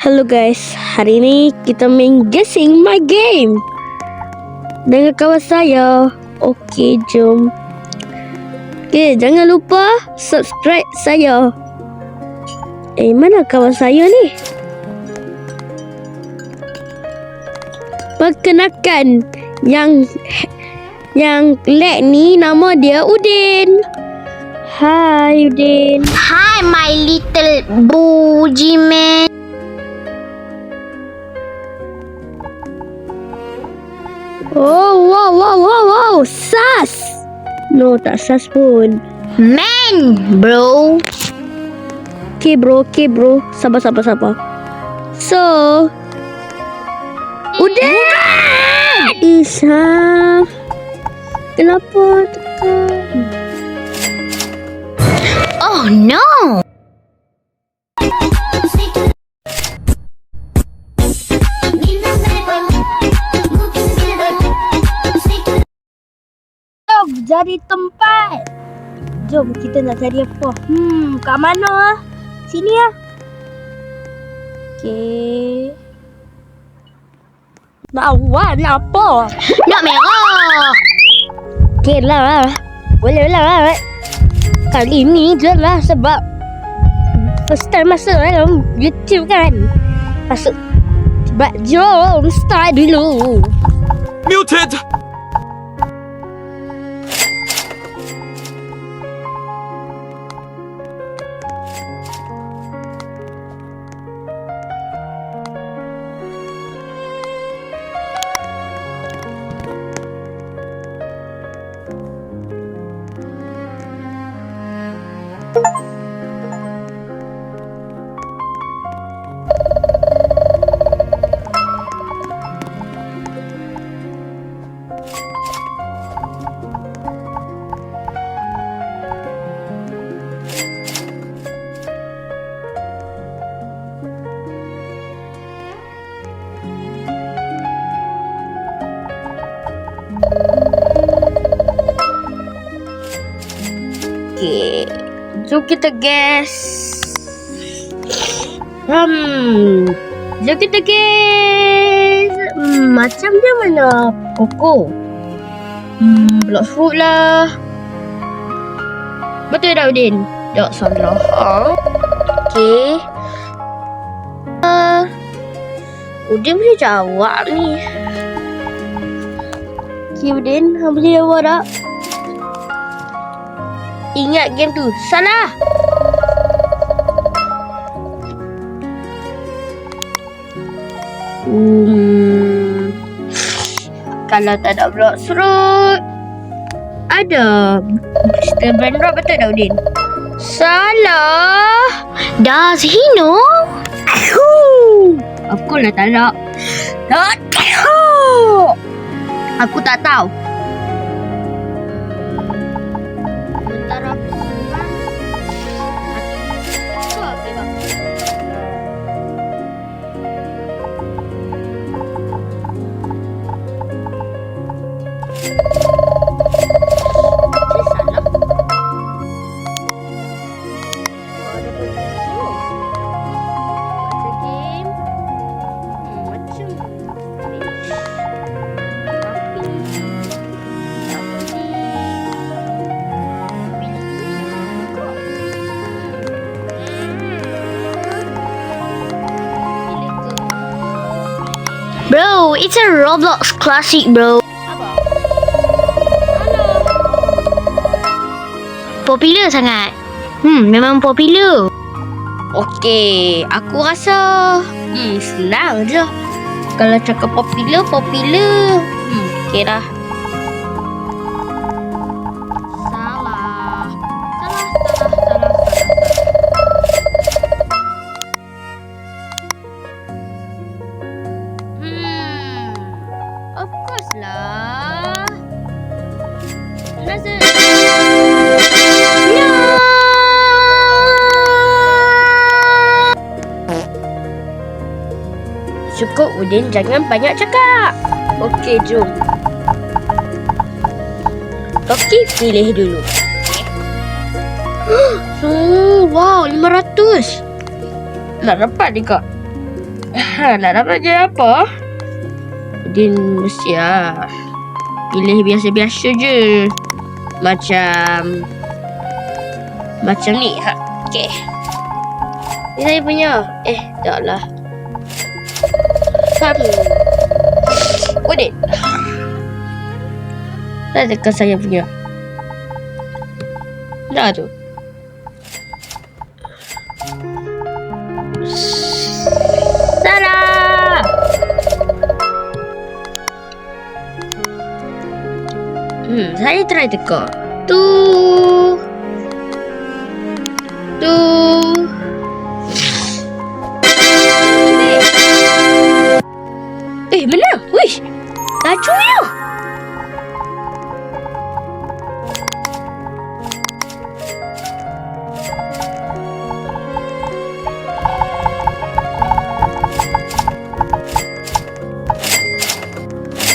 Hello guys, hari ini kita main guessing my game dengan kawan saya. Okey, jom. Okey, jangan lupa subscribe saya. Mana kawan saya ni? Perkenalkan, yang lag ni nama dia Udin. Hai Udin. Hi, my little bougie man. Wow, sas. No, tak sas pun. Man, bro. Okay bro. Sabar. So, udah. Isha, kenapa tekan? Oh no. Cari tempat. Jom kita nak cari apa? Kat mana? Sini lah. Okay. Nak warna apa? Nak merah. Okay lah. Boleh lah. Kali ni je lah sebab first time masuk dalam YouTube kan. Masuk. Sebab jom start dulu. Muted! Okay, jom kita guess. Jom kita guess. Macam dia mana? Koko. Block fruit lah. Betul tak Udin? Tak salah. Okay. Udin boleh jawab ni. Okay Udin, boleh jawab tak? Ingat game tu. Salah. Kalau tak ada block fruit, ada Mr. Bandrop. Betul tak Udin? Salah. Does he know? Aku lah tak nak. Tak tahu. Aku tak tahu. Antara aku Bro, it's a Roblox classic, bro. Popular sangat. Memang popular. okey, aku rasa senang je. Kalau cakap popular. Okey dah. Salah. Of course lah. Nazar. Cukup Udin, jangan banyak cakap. Okey, jom. Okey, pilih dulu. Wow, 500. Nak dapat juga. Nak dapat je apa? Udin mesti lah pilih biasa-biasa je. Macam ni. Okay. Ni saya punya. Tak lah. Udin. Dah tekan saya punya. Dah tu. Salah. Saya try teka. Tu. Menang. Wish. Lajunya.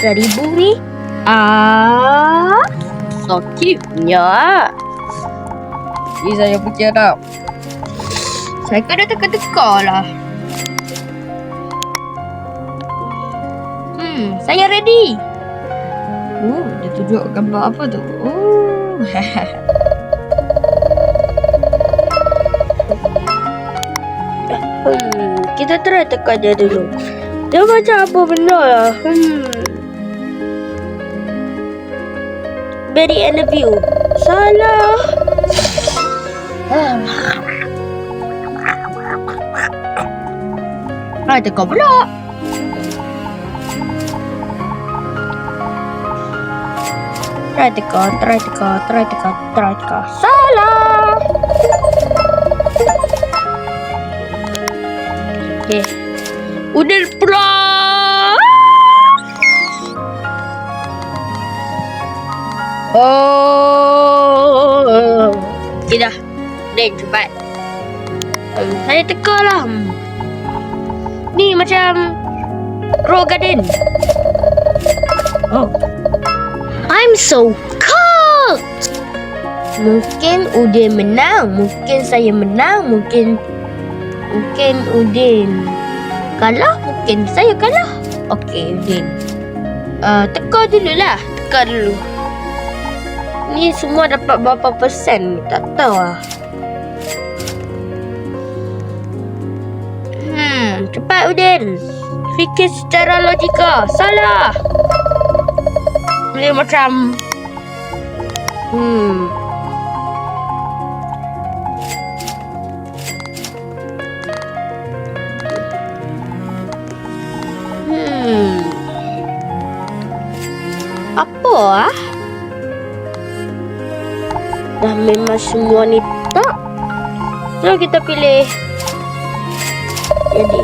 Dari bumi. Sakitnya. Ini saya punya dah. Saya kena teka-teka lah. Saya ready. Dia tunjuk gambar apa tu? Kita try teka dia dulu. Dia macam apa benda lah. Very end of view. Salah. Teka pula. Try teka. Salah. Okay. Udin pula. Tidak. Udin cepat. Saya teka lah. Ni macam Row Garden. I'm so cold. Mungkin Udin menang. Mungkin saya menang. Mungkin Udin kalah. Mungkin saya kalah. Okay, Udin. Teka dulu lah. Ni semua dapat berapa persen? Tak tahu lah. Cepat Udin. Fikir secara logika. Salah. Dia macam apa dah memang semua ni tak. So kita pilih. Jadi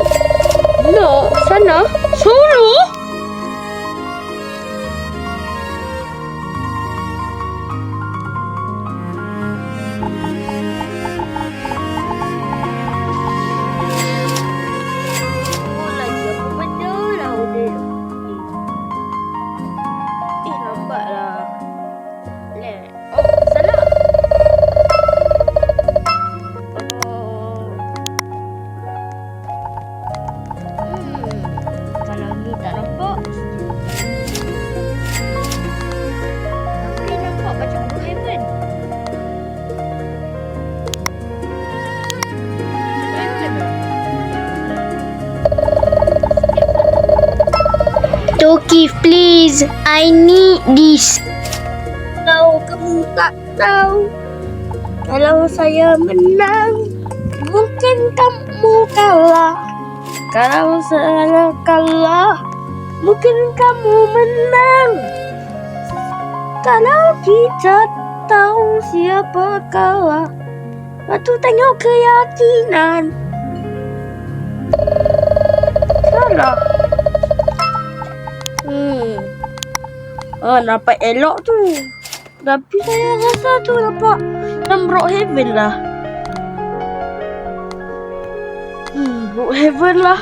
no, sana solo. Toki, please. I need this. Kalau kamu tak tahu, kalau saya menang, mungkin kamu kalah. Kalau saya kalah, mungkin kamu menang. Kalau kita tahu siapa kalah, waktu tengok keyakinan. Salah. Nampak elok tu. Tapi saya rasa tu nampak Brookhaven lah. Brookhaven lah.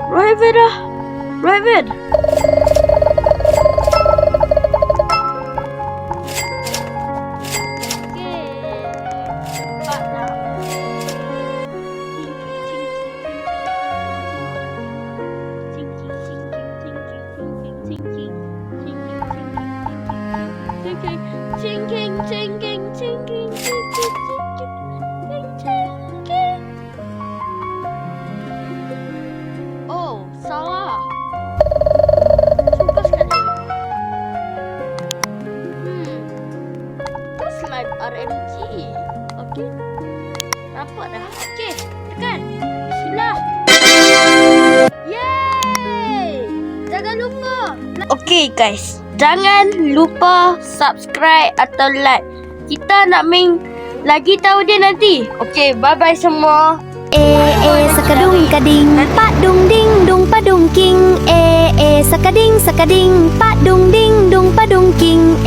Brookhaven lah. Brookhaven. Oh, salah. Cuba sekali. Slide RMG. Okey. Nampak dah. Okey, tekan. Bismillah. Yay! Jangan lupa. Okey guys, jangan lupa subscribe atau like. Kita nak main lagi tahu dia nanti. Okey, bye-bye semua. Sakadung kading, pak dung ding dung padung king. Sakading sakading, pak dung ding dung padung king.